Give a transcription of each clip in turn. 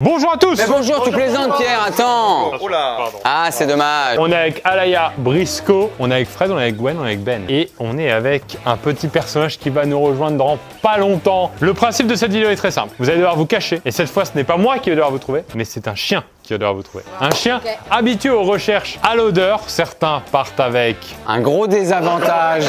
Bonjour à tous. Mais bonjour, tu plaisantes Pierre, attends. Oh là. Ah, c'est dommage. On est avec Alaya, Briscoe, on est avec Fred, on est avec Gwen, on est avec Ben. Et on est avec un petit personnage qui va nous rejoindre dans pas longtemps. Le principe de cette vidéo est très simple. Vous allez devoir vous cacher. Et cette fois, ce n'est pas moi qui vais devoir vous trouver, mais c'est un chien qui va devoir vous trouver. Un chien habitué aux recherches à l'odeur. Certains partent avec Un gros désavantage.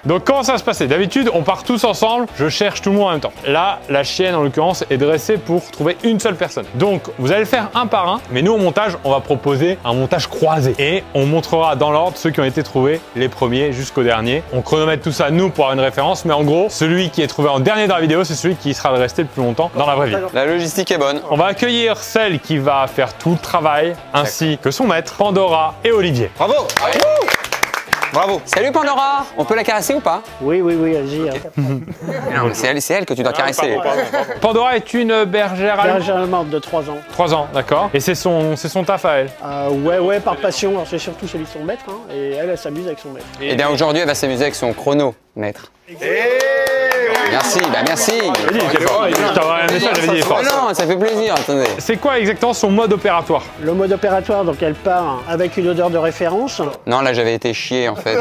Donc comment ça va se passer? D'habitude, on part tous ensemble, je cherche tout le monde en même temps. Là, la chienne, en l'occurrence, est dressée pour trouver une seule personne. Donc, vous allez le faire un par un, mais nous, au montage, on va proposer un montage croisé. Et on montrera dans l'ordre ceux qui ont été trouvés, les premiers jusqu'au dernier. On chronomètre tout ça, nous, pour avoir une référence, mais en gros, celui qui est trouvé en dernier dans la vidéo, c'est celui qui sera resté le plus longtemps dans la vraie vie. La logistique est bonne. On va accueillir celle qui va faire tout le travail, ainsi que son maître, Pandora et Olivier. Bravo. Bravo. Salut Pandora. On peut la caresser ou pas? Oui, allez-y. Non, mais c'est elle que tu dois caresser. Pandora est une bergère allemande. Berger allemande de 3 ans. 3 ans, d'accord. Et c'est son taf à elle. Ouais, par passion. Alors, c'est surtout celui de son maître. Hein, et elle s'amuse avec son maître. Et bien aujourd'hui, elle va s'amuser avec son chronomètre. Merci, bah merci. Je t'envoie un message, j'avais dit les forces. Non, ça fait plaisir, attendez. C'est quoi exactement son mode opératoire? Le mode opératoire, donc elle part avec une odeur de référence. Non, là j'avais été chié en fait.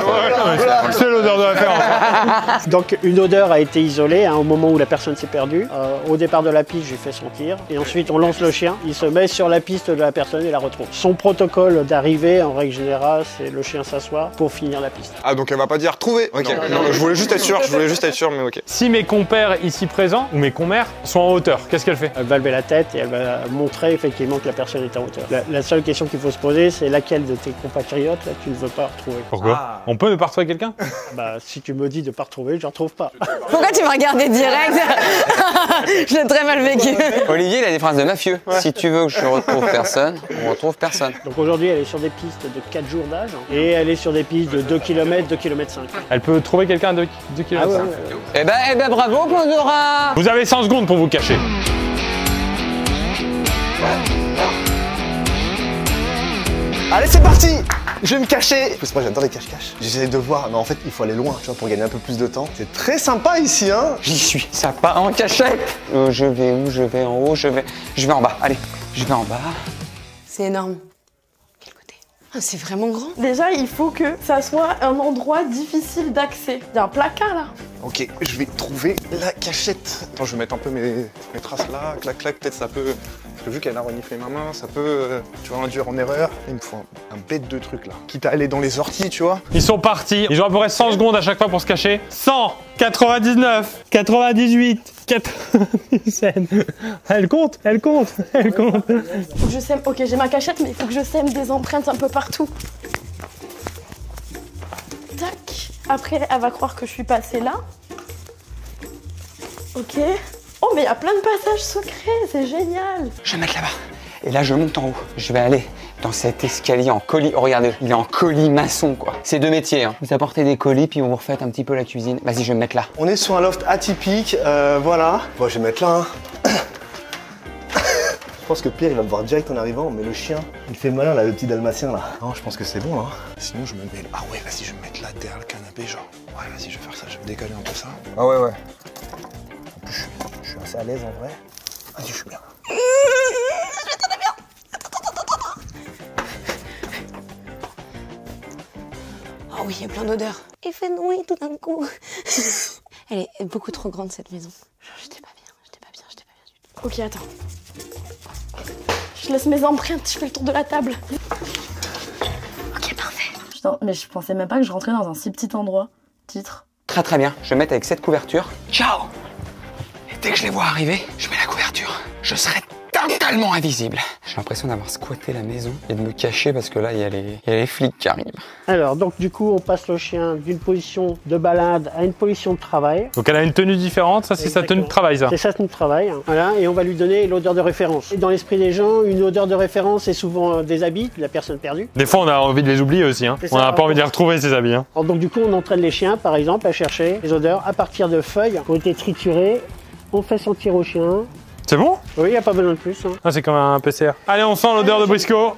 C'est l'odeur de référence. Donc une odeur a été isolée hein, au moment où la personne s'est perdue. Au départ de la piste, j'ai fait sentir. Et ensuite, on lance le chien. Il se met sur la piste de la personne et la retrouve. Son protocole d'arrivée, en règle générale, c'est le chien s'asseoir pour finir la piste. Ah donc elle va pas dire trouver. Ok. Non, je voulais juste être sûr, mais ok. Si mes compères ici présents, ou mes commères, sont en hauteur, qu'est-ce qu'elle fait? Elle va lever la tête et elle va montrer effectivement que la personne est en hauteur. La seule question qu'il faut se poser, c'est laquelle de tes compatriotes là, tu ne veux pas retrouver. Pourquoi? On peut ne pas retrouver quelqu'un? Bah, si tu me dis de ne pas retrouver, je ne retrouve pas. Pourquoi tu me regardais direct? Je l'ai très mal vécu. Olivier, il a des phrases de mafieux. Si tu veux que je retrouve personne, on retrouve personne. Donc aujourd'hui, elle est sur des pistes de 4 jours d'âge et elle est sur des pistes de 2 km, 2 km 5. Elle peut trouver quelqu'un de 2 km. Ah ouais. Eh ben bravo Pandora. Vous avez 100 secondes pour vous cacher. Allez, c'est parti! Je vais me cacher! Parce que moi j'adore les cache-cache. J'essaie de voir, mais en fait il faut aller loin, tu vois, pour gagner un peu plus de temps. C'est très sympa ici, hein? J'y suis, ça part en cachette. Je vais où? Je vais en haut, je vais en bas. Allez, je vais en bas. C'est énorme. Quel côté? Ah, c'est vraiment grand. Déjà, il faut que ça soit un endroit difficile d'accès. Il y a un placard là. Ok, je vais trouver la cachette. Attends, je vais mettre un peu mes traces là, clac, peut-être ça peut... Parce que vu qu'elle a reniflé ma main, ça peut, tu vois, induire en erreur. Il me faut un bête de truc là. Quitte à aller dans les orties, tu vois. Ils sont partis. Ils ont à peu près 100 secondes à chaque fois pour se cacher. 100, 99, 98, 97. Elle compte. Faut que je sème. Ok, j'ai ma cachette, mais il faut que je sème des empreintes un peu partout. Tac. Après, elle va croire que je suis passée là. Ok. Oh, mais il y a plein de passages secrets, c'est génial. Je vais me mettre là-bas. Et là, je monte en haut. Je vais aller dans cet escalier en colis. Oh, regardez, il est en colimaçon, quoi. C'est deux métiers, hein. Vous apportez des colis, puis vous refaites un petit peu la cuisine. Vas-y, je vais me mettre là. On est sur un loft atypique, voilà. Bon, je vais me mettre là, hein. Je pense que Pierre, il va me voir direct en arrivant, mais le chien, il fait malin, là, le petit dalmatien, là. Non, je pense que c'est bon, là. Sinon, je me mets... Ah ouais, vas-y, je vais me mettre là, derrière le canapé, genre. Ouais, vas-y, je vais faire ça, je vais décaler un peu ça. Ah ouais. En plus, je suis assez à l'aise, en vrai. Vas-y, je suis bien. Oh oui, il y a plein d'odeurs. Il fait nuit tout d'un coup. Elle est beaucoup trop grande cette maison. J'étais pas bien du tout. Ok, attends. Je laisse mes empreintes, je fais le tour de la table. Ok, parfait. Putain, mais je pensais même pas que je rentrais dans un si petit endroit. Titre. Très bien. Je vais mettre avec cette couverture. Ciao. Et dès que je les vois arriver, je mets la couverture. Je serai totalement invisible. J'ai l'impression d'avoir squatté la maison et de me cacher parce que là, il y a les flics qui arrivent. Alors, donc du coup, on passe le chien d'une position de balade à une position de travail. Donc elle a une tenue différente, ça c'est sa tenue de travail, ça. C'est sa tenue de travail, hein. Voilà, et on va lui donner l'odeur de référence. Et dans l'esprit des gens, une odeur de référence, c'est souvent des habits de la personne perdue. Des fois on a envie de les oublier aussi, hein. On n'a pas envie de les retrouver ces habits, hein. Alors, donc du coup, on entraîne les chiens, par exemple, à chercher les odeurs à partir de feuilles qui ont été triturées. On fait sentir au chien. C'est bon? Oui, il n'y a pas besoin de plus, hein. Ah, c'est comme un PCR. Allez, on sent l'odeur de Briscoe.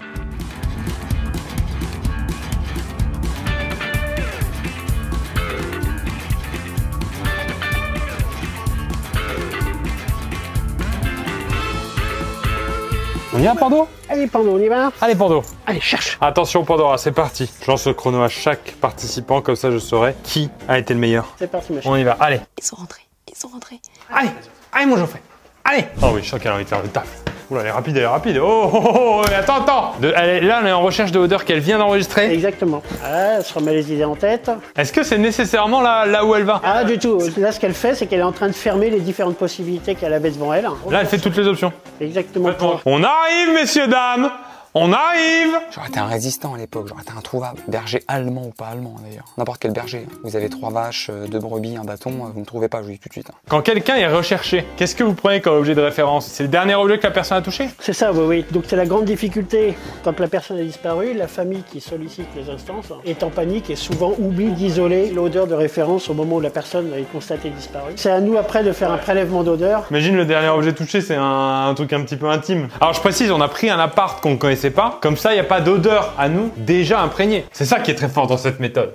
On y va, Pando? Allez, Pando, on y va? Allez, Pando. Allez, cherche. Attention, Pandora, c'est parti. Je lance le chrono à chaque participant, comme ça je saurai qui a été le meilleur. C'est parti, ma chérie. On y va, allez. Ils sont rentrés, ils sont rentrés. Allez, allez, mon Geoffrey. Allez. Oh oui, je sens qu'elle a envie de faire le taf. Oula, elle est rapide, elle est rapide. Oh, oh, oh, attends. Là, on est en recherche de odeur qu'elle vient d'enregistrer. Exactement. Ah, elle se remet les idées en tête. Est-ce que c'est nécessairement là où elle va? Ah, du tout. Là, ce qu'elle fait, c'est qu'elle est en train de fermer les différentes possibilités qu'elle avait devant elle. Là, elle fait toutes les options. Exactement. On arrive, messieurs, dames. On arrive. J'aurais été un résistant à l'époque, j'aurais été introuvable. Berger allemand ou pas allemand d'ailleurs. N'importe quel berger. Vous avez 3 vaches, 2 brebis, un bâton, vous ne trouvez pas, je vous dis tout de suite. Quand quelqu'un est recherché, qu'est-ce que vous prenez comme objet de référence? C'est le dernier objet que la personne a touché? C'est ça, oui. Donc c'est la grande difficulté. Quand la personne a disparu, la famille qui sollicite les instances est en panique et souvent oublie d'isoler l'odeur de référence au moment où la personne est constatée disparue. C'est à nous après de faire un prélèvement d'odeur. Imagine le dernier objet touché, c'est un truc un petit peu intime. Alors je précise, on a pris un appart qu'on ne connaissait pas, comme ça il n'y a pas d'odeur à nous déjà imprégnée. C'est ça qui est très fort dans cette méthode.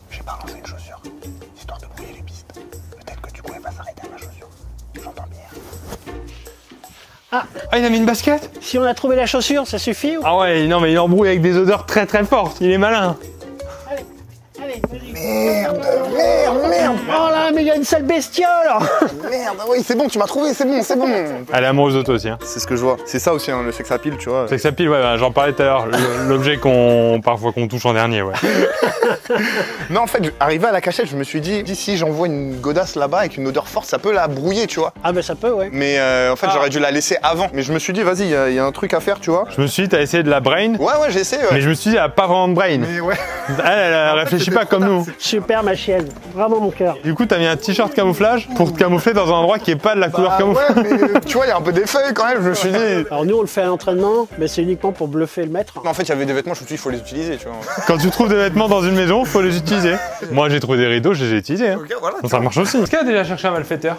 J'ai balancé une chaussure, histoire de brouiller les pistes. Peut-être que du coup elle va s'arrêter à ma chaussure. J'entends bien. Ah, il a mis une basket? Si on a trouvé la chaussure, ça suffit ou... Ah ouais, non mais il embrouille avec des odeurs très très fortes, il est malin. Allez, vas-y. Merde. Oh là, mais il y a une sale bestiole. Merde, oui, c'est bon, tu m'as trouvé, c'est bon. Elle est amoureuse de toi aussi. Hein. C'est ce que je vois. C'est ça aussi, hein, le sex appeal, tu vois. C'est que ça pile, ouais, bah, j'en parlais tout à l'heure. L'objet parfois qu'on touche en dernier, ouais. Non, en fait, arrivé à la cachette, je me suis dit, si j'envoie une godasse là-bas avec une odeur forte, ça peut la brouiller, tu vois. Ah bah ça peut, ouais. Mais en fait, j'aurais dû la laisser avant. Mais je me suis dit, vas-y, il y a un truc à faire, tu vois. Je me suis dit, t'as essayé de la brain. Ouais, j'ai essayé. Ouais. Mais je me suis dit, elle a pas vraiment de brain. Mais ouais. Elle réfléchit pas comme nous. Super ma chienne, vraiment mon cœur. Du coup, t'as mis un t-shirt camouflage pour te camoufler dans un endroit qui est pas de la couleur camouflage. Ouais, mais tu vois, il y a un peu d'effet quand même, je me suis dit. Alors nous on le fait à l'entraînement, mais c'est uniquement pour bluffer le maître. En fait, il y avait des vêtements, je me suis dit, il faut les utiliser, tu vois. Quand tu trouves des vêtements dans une maison, faut les utiliser. Moi, j'ai trouvé des rideaux, je les ai utilisés. Hein. Ok, voilà. Donc, ça marche aussi. Est-ce qu'elle a déjà cherché un malfaiteur?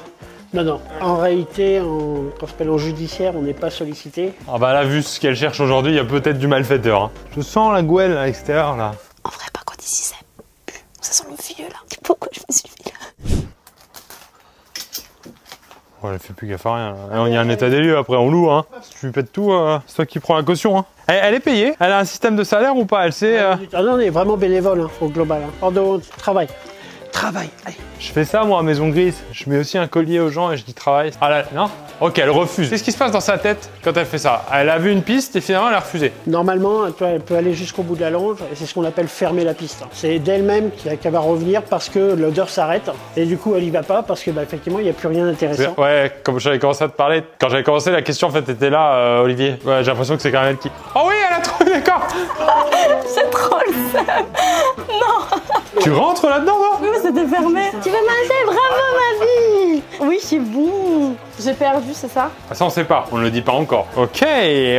Non. En réalité, quand on s'appelle en judiciaire, on n'est pas sollicité. Ah bah là, vu ce qu'elle cherche aujourd'hui, il y a peut-être du malfaiteur. Hein. Je sens la gouelle à l'extérieur, là. En vrai, pas quand ici c'est. Ça sent le vieux là. Pourquoi je me suis mis là? Ouais, elle fait plus gaffe à rien. Là. Et on y a un état des lieux, après on loue. Hein. Si tu pètes tout, c'est toi qui prends la caution. Hein. Elle est payée? Elle a un système de salaire ou pas? Elle sait... Ah non, on est vraiment bénévole hein, au global. Hein. Hors de honte, travail. Allez. Je fais ça, moi, à Maison Grise. Je mets aussi un collier aux gens et je dis travail. Ah là, non? Ok, elle refuse. Qu'est-ce qui se passe dans sa tête quand elle fait ça? Elle a vu une piste et finalement elle a refusé. Normalement, elle peut aller jusqu'au bout de la longe et c'est ce qu'on appelle fermer la piste. C'est d'elle-même qu'elle va revenir parce que l'odeur s'arrête et du coup elle y va pas parce que effectivement il n'y a plus rien d'intéressant. Ouais, comme j'avais commencé à te parler, quand j'avais commencé la question en fait était là, Olivier. Ouais, j'ai l'impression que c'est quand même elle qui... Oh oui, elle a trouvé, d'accord. C'est trop le seum. Non. Tu rentres là-dedans, toi? Oui, mais c'était fermé. Tu veux manger? Bravo, ma vie. Oui, c'est bon. J'ai perdu, c'est ça? Ah, ça on sait pas, on ne le dit pas encore. Ok,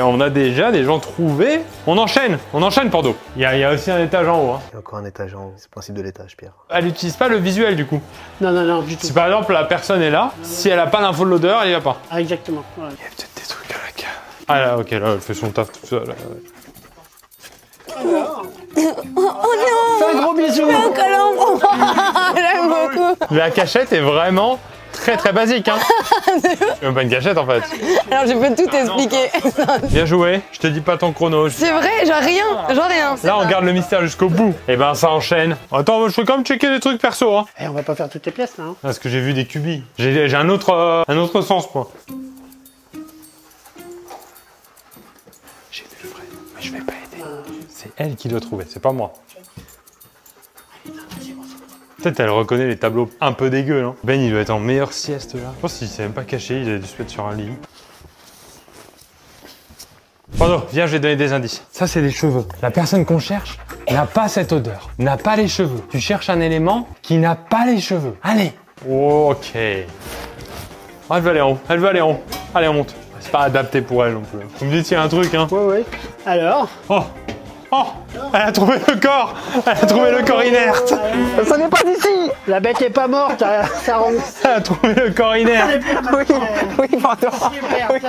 on a déjà des gens trouvés. On enchaîne Pordo. Il y a aussi un étage en haut. Hein. Il y a encore un étage en haut, c'est le principe de l'étage, Pierre. Elle n'utilise pas le visuel du coup. Non, du tout. Si par exemple la personne est là, si elle a pas l'info de l'odeur, elle y va pas. Ah, exactement. Ouais. Il y a peut-être des trucs à la cave. Ah là, ok, là elle fait son taf tout seul. Oh non! Fais un gros bisou! Fais un câlin! J'aime beaucoup! La cachette est vraiment très basique, hein. C'est même pas une cachette en fait. Alors je peux tout expliquer. Bien joué, je te dis pas ton chrono. C'est vrai, genre rien. Là on garde le mystère jusqu'au bout. Et ben ça enchaîne. Attends, je peux quand même checker des trucs perso, hein. On va pas faire toutes les pièces là. Hein. Parce que j'ai vu des cubis. J'ai un autre sens, moi. J'ai vu le vrai, mais je vais pas aider. C'est elle qui doit trouver, c'est pas moi. Peut-être elle reconnaît les tableaux un peu dégueux, non? Ben, il doit être en meilleure sieste, là. Je pense qu'il s'est même pas caché, il a dû se mettre sur un lit. Pardon, viens, je vais donner des indices. Ça, c'est des cheveux. La personne qu'on cherche n'a pas cette odeur, n'a pas les cheveux. Tu cherches un élément qui n'a pas les cheveux. Allez. Ok. Oh, elle veut aller en haut, Allez, on monte. C'est pas adapté pour elle non plus. Vous me dites s'il y a un truc, hein. Ouais. Alors? Oh, Elle a trouvé le corps. Elle a trouvé le corps inerte. Ça n'est pas d'ici. La bête est pas morte, ça rend... Elle a trouvé le corps inerte. Oui, Pandora. Oui,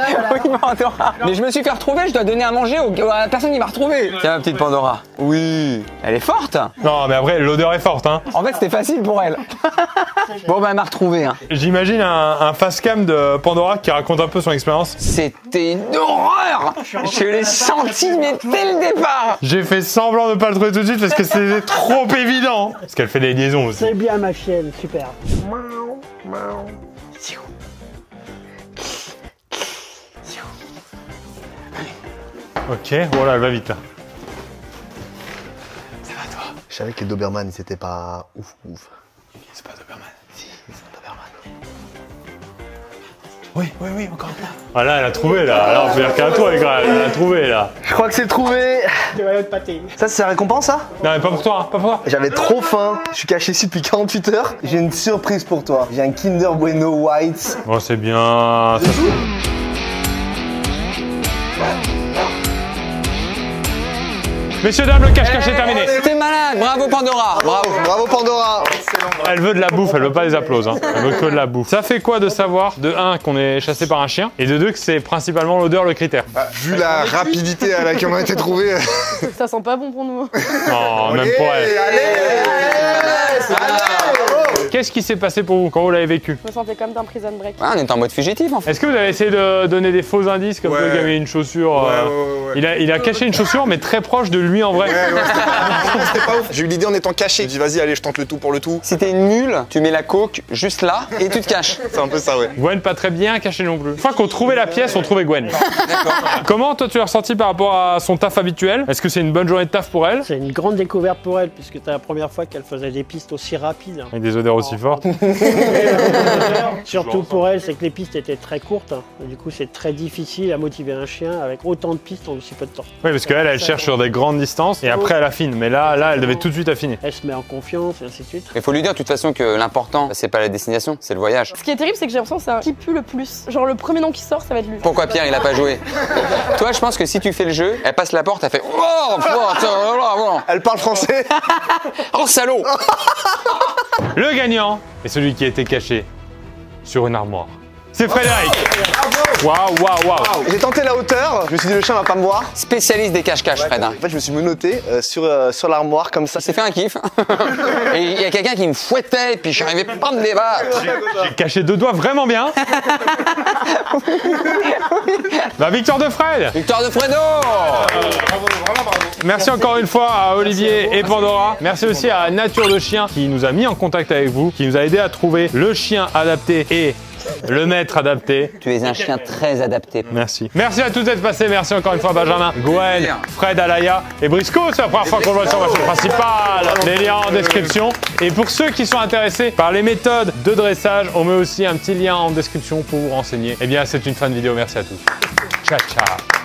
Pandora. Mais je me suis fait retrouver, je dois donner à manger à la personne qui m'a retrouvé. Tiens, ma petite Pandora. Oui. Elle est forte. Non, mais après, l'odeur est forte, hein. En fait, c'était facile pour elle. Bon, bah, elle m'a retrouvé. Hein. J'imagine un facecam de Pandora qui raconte un peu son expérience. C'était une horreur. Je l'ai senti, mais dès le départ. J'ai fait semblant de pas le trouver tout de suite parce que c'était trop évident. Parce qu'elle fait des liaisons aussi. C'est bien ma chienne, super. Ok, voilà, elle va vite là. Je savais que les Doberman, c'était pas ouf. C'est pas Doberman. Si, c'est un Doberman. Oui, encore là. Ah là, elle a trouvé là. Là, on peut dire qu'à toi, les gars. Elle a trouvé là. Je crois que c'est trouvé. Tu vas être pâté. Ça, c'est la récompense, ça? Non, mais pas pour toi, hein, pas pour toi. J'avais trop faim. Je suis caché ici depuis 48 heures. J'ai une surprise pour toi. J'ai un Kinder Bueno White. Oh, c'est bien. Ça... Messieurs, dames, le cache-cache est terminé. T'es malade. Bravo, Pandora. Bravo. Bravo Pandora. Elle veut de la bouffe, elle veut pas des applaudissements. Hein. Elle veut que de la bouffe. Ça fait quoi de savoir, de 1, qu'on est chassé par un chien, et de 2, que c'est principalement l'odeur le critère? Vu la rapidité à laquelle on a été trouvé. Ça sent pas bon pour nous. Non, même pour elle. Qu'est-ce qui s'est passé pour vous quand vous l'avez vécu? Je me sentais comme d'un prison break. Ouais, on est en mode fugitif, en fait. Est-ce que vous avez essayé de donner des faux indices comme Ouais. quoi il y avait une chaussure Ouais. Il a caché une chaussure mais très proche de lui en vrai. C'était pas ouf. J'ai eu l'idée en étant caché. J'ai dit vas-y, allez, je tente le tout pour le tout. Si t'es une mule, tu mets la coque juste là et tu te caches. C'est un peu ça, ouais. Gwen pas très bien caché non plus. Une fois qu'on trouvait la pièce, on trouvait Gwen. Comment toi tu l'as ressenti par rapport à son taf habituel? Est-ce que c'est une bonne journée de taf pour elle? C'est une grande découverte pour elle, puisque c'est la première fois qu'elle faisait des pistes aussi rapides. Avec des odeurs aussi fortes. Surtout pour elle, c'est que les pistes étaient très courtes. Et du coup, c'est très difficile à motiver un chien avec autant de pistes en aussi peu de temps. Oui, parce qu'elle, elle cherche sur des grandes distances et après elle affine. Mais là, elle devait tout de suite affiner. Elle se met en confiance et ainsi de suite. Il faut lui dire de toute façon que l'important, c'est pas la destination, c'est le voyage. Ce qui est terrible, c'est que j'ai l'impression que c'est un qui pue le plus. Genre le premier nom qui sort, ça va être lui. Pourquoi Pierre, il a pas joué? Toi, je pense que si tu fais le jeu, elle passe la porte, elle fait oh, Elle parle français. oh salaud. Le gagnant est celui qui a été caché sur une armoire. C'est Frédéric. Waouh. J'ai tenté la hauteur. Je me suis dit le chien va pas me voir. Spécialiste des cache-cache, Fred. Hein. En fait, je me suis menotté sur l'armoire comme ça. Ça s'est fait un kiff. Et il y a quelqu'un qui me fouettait, et puis je n'arrivais pas à me débattre. J'ai caché 2 doigts vraiment bien. La victoire de Fred. Victoire de Fredo. Merci encore une fois à Olivier et Pandora. Merci aussi à Nature de Chien qui nous a mis en contact avec vous, qui nous a aidé à trouver le chien adapté et le maître adapté. Tu es un chien très adapté. Merci. Merci à tous d'être passés. Merci encore une fois à Benjamin, Gwen, Fred, Alaya et Briscoe. C'est la première fois qu'on le voit sur ma chaîne principale. Les liens en description. Et pour ceux qui sont intéressés par les méthodes de dressage, on met aussi un petit lien en description pour vous renseigner. Eh bien, c'est une fin de vidéo. Merci à tous. Ciao, ciao.